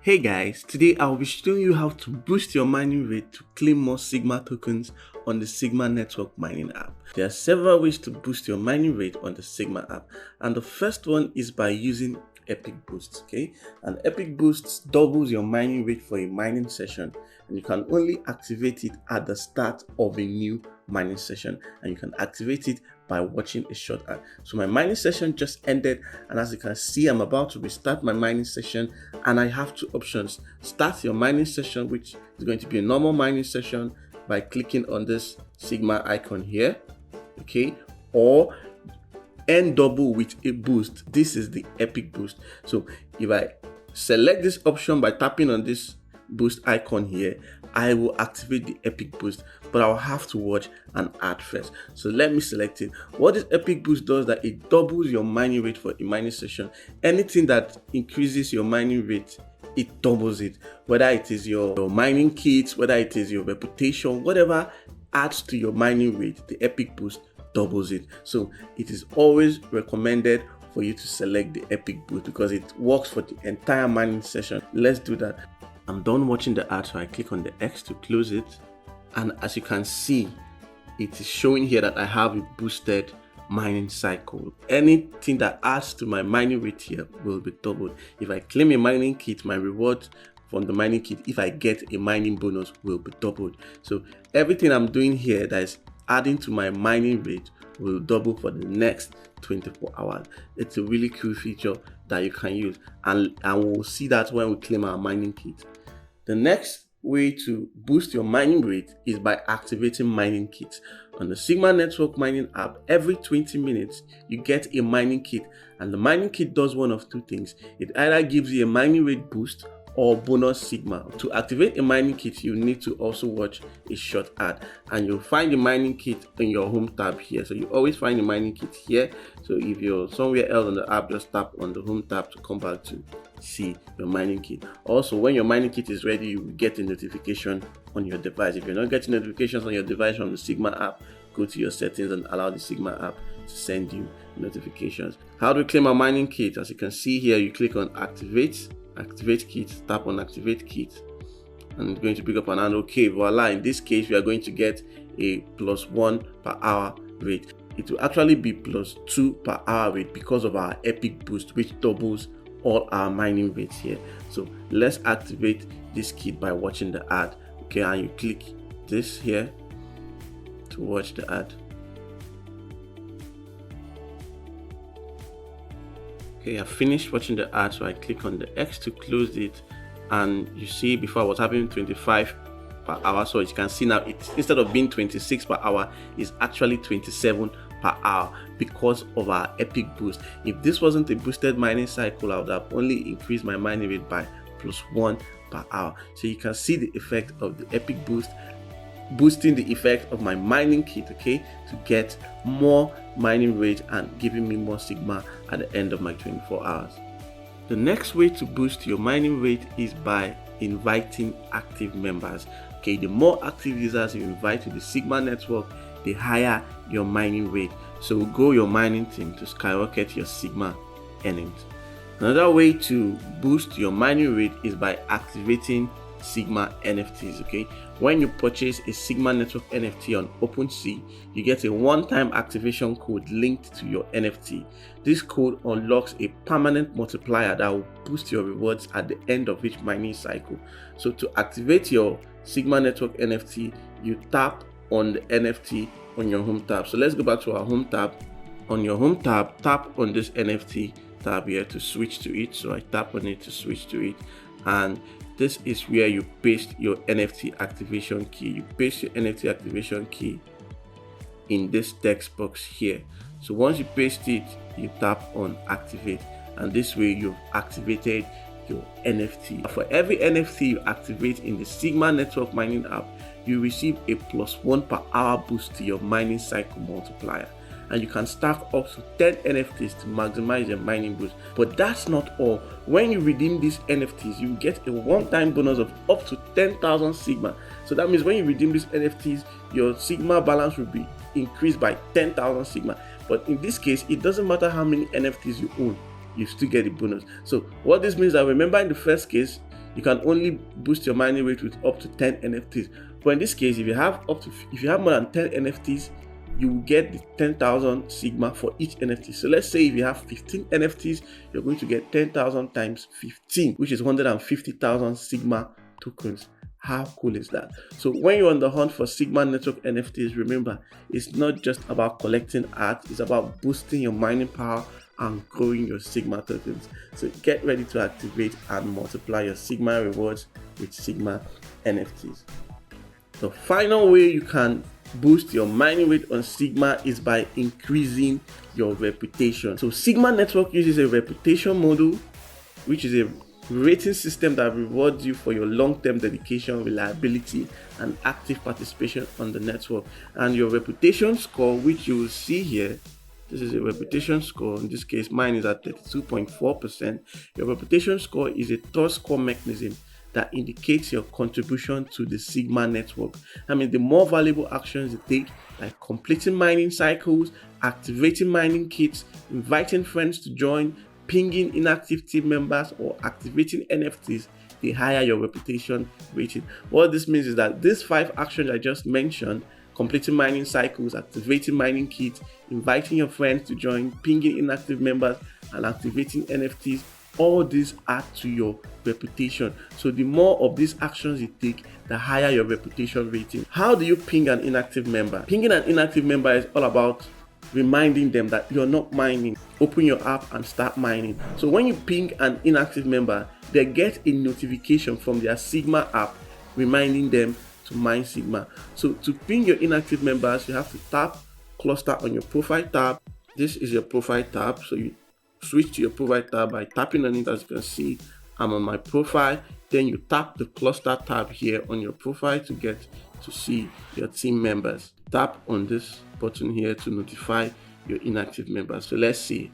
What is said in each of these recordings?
Hey guys, today I'll be showing you how to boost your mining rate to claim more Sigma tokens on the Sigma network mining app. There are several ways to boost your mining rate on the Sigma app, and the first one is by using Epic Boosts, okay? And Epic Boosts doubles your mining rate for a mining session, and you can only activate it at the start of a new mining session, and you can activate it by watching a short ad. So my mining session just ended, and as you can see, I'm about to restart my mining session, and I have two options. Start your mining session, which is going to be a normal mining session, by clicking on this Sigma icon here, okay? Or end double with a boost. This is the Epic Boost. So if I select this option by tapping on this boost icon here, I will activate the Epic Boost, but I'll have to watch an ad first. So let me select it. What this Epic Boost does, that it doubles your mining rate for a mining session. Anything that increases your mining rate, it doubles it. Whether it is your mining kits, whether it is your reputation, whatever adds to your mining rate, the Epic Boost doubles it. So it is always recommended for you to select the Epic Boost because it works for the entire mining session. Let's do that. I'm done watching the ad, so I click on the X to close it, and as you can see, it is showing here that I have a boosted mining cycle. Anything that adds to my mining rate here will be doubled. If I claim a mining kit, my reward from the mining kit, if I get a mining bonus, will be doubled. So everything I'm doing here that is adding to my mining rate will double for the next 24 hours. It's a really cool feature that you can use, and we'll see that when we claim our mining kit. The next way to boost your mining rate is by activating mining kits. On the Sigma network mining app, every 20 minutes you get a mining kit, and the mining kit does one of two things. It either gives you a mining rate boost or bonus Sigma. To activate a mining kit, you need to also watch a short ad, and you'll find the mining kit in your home tab here. So you always find the mining kit here. So if you're somewhere else on the app, just tap on the home tab to come back to see your mining kit. Also, when your mining kit is ready, you will get a notification on your device. If you're not getting notifications on your device from the Sigma app, go to your settings and allow the Sigma app to send you notifications. How do we claim our mining kit? As you can see here, you click on activate kit, tap on activate kit, and it's going to pick up an ad. Okay, voila. In this case, we are going to get a +1 per hour rate. It will actually be +2 per hour rate because of our Epic Boost, which doubles all our mining rates here. So let's activate this kit by watching the ad. Okay, and you click this here to watch the ad. Okay, I finished watching the ad, so I click on the X to close it, and you see before I was having 25 per hour, so you can see now it's, instead of being 26 per hour, it's actually 27 per hour because of our Epic Boost. If this wasn't a boosted mining cycle, I would have only increased my mining rate by +1 per hour. So you can see the effect of the Epic Boost boosting the effect of my mining kit, okay, to get more mining rate and giving me more Sigma at the end of my 24 hours. The next way to boost your mining rate is by inviting active members. Okay, the more active users you invite to the Sigma network, the higher your mining rate. So grow your mining team to skyrocket your Sigma earnings. Another way to boost your mining rate is by activating Sigma NFTs. Okay, when you purchase a Sigma network NFT on OpenSea, you get a one-time activation code linked to your NFT. This code unlocks a permanent multiplier that will boost your rewards at the end of each mining cycle. So to activate your Sigma network NFT, you tap on the NFT on your home tab. So let's go back to our home tab. On your home tab, tap on this NFT tab here to switch to it. So I tap on it to switch to it, and this is where you paste your NFT activation key. You paste your NFT activation key in this text box here. So once you paste it, you tap on activate, and this way you've activated your NFT. For every NFT you activate in the Sigma network mining app, you receive a +1 per hour boost to your mining cycle multiplier, and you can stack up to 10 NFTs to maximize your mining boost. But that's not all. When you redeem these NFTs, you get a one-time bonus of up to 10,000 Sigma. So that means when you redeem these NFTs, your Sigma balance will be increased by 10,000 Sigma. But in this case, it doesn't matter how many NFTs you own, you still get a bonus. So what this means, I remember in the first case, You can only boost your mining rate with up to 10 NFTs. But in this case, if you have more than 10 NFTs, you will get the 10,000 Sigma for each NFT. So let's say if you have 15 NFTs, you're going to get 10,000 times 15, which is 150,000 Sigma tokens. How cool is that? So when you're on the hunt for Sigma network NFTs, remember, it's not just about collecting art, it's about boosting your mining power and growing your Sigma tokens. So get ready to activate and multiply your Sigma rewards with Sigma NFTs. The final way you can boost your mining rate on Sigma is by increasing your reputation. So Sigma network uses a reputation model, which is a rating system that rewards you for your long-term dedication, reliability, and active participation on the network. And your reputation score, which you will see here, this is a reputation score. In this case, mine is at 32.4%. Your reputation score is a third score mechanism that indicates your contribution to the Sigma network. I mean, the more valuable actions you take, like completing mining cycles, activating mining kits, inviting friends to join, pinging inactive team members, or activating NFTs, the higher your reputation rating. What this means is that these 5 actions I just mentioned, completing mining cycles, activating mining kits, inviting your friends to join, pinging inactive members, and activating NFTs, all these add to your reputation. So the more of these actions you take, the higher your reputation rating. How do you ping an inactive member? Pinging an inactive member is all about reminding them that you're not mining. Open your app and start mining. So when you ping an inactive member, they get a notification from their Sigma app reminding them to mine Sigma. So to ping your inactive members, you have to tap cluster on your profile tab. This is your profile tab. So you switch to your profile tab by tapping on it. As you can see, I'm on my profile. Then you tap the cluster tab here on your profile to get to see your team members. Tap on this button here to notify your inactive members. So let's see.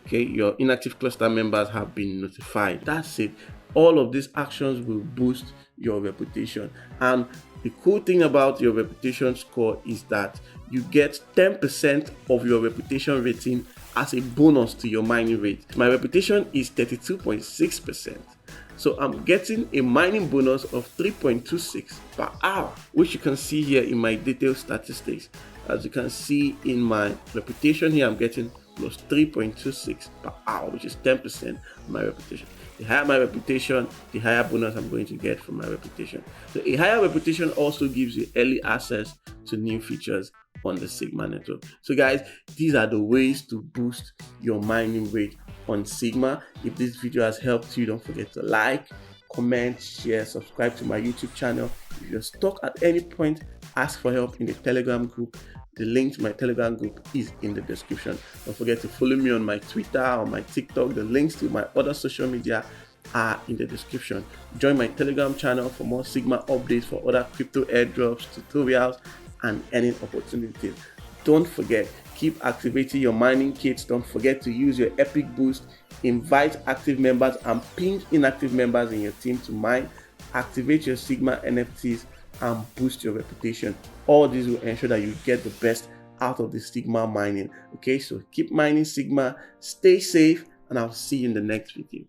Okay, your inactive cluster members have been notified. That's it. All of these actions will boost your reputation. And the cool thing about your reputation score is that you get 10% of your reputation rating as a bonus to your mining rate. My reputation is 32.6%. So I'm getting a mining bonus of 3.26 per hour, which you can see here in my detailed statistics. As you can see in my reputation here, I'm getting plus 3.26 per hour, which is 10% of my reputation. The higher my reputation, the higher bonus I'm going to get from my reputation. So a higher reputation also gives you early access to new features on the Sigma network. So guys, these are the ways to boost your mining rate on Sigma. If this video has helped you, don't forget to like, comment, share, subscribe to my YouTube channel. If you're stuck at any point, ask for help in the Telegram group. The link to my Telegram group is in the description. Don't forget to follow me on my Twitter or my TikTok. The links to my other social media are in the description. Join my Telegram channel for more Sigma updates, for other crypto airdrops, tutorials, and earning opportunities. Don't forget, keep activating your mining kits. Don't forget to use your Epic Boost. Invite active members and ping inactive members in your team to mine. Activate your Sigma NFTs and boost your reputation. All these will ensure that you get the best out of the Sigma mining. Okay, so keep mining Sigma, stay safe, and I'll see you in the next video.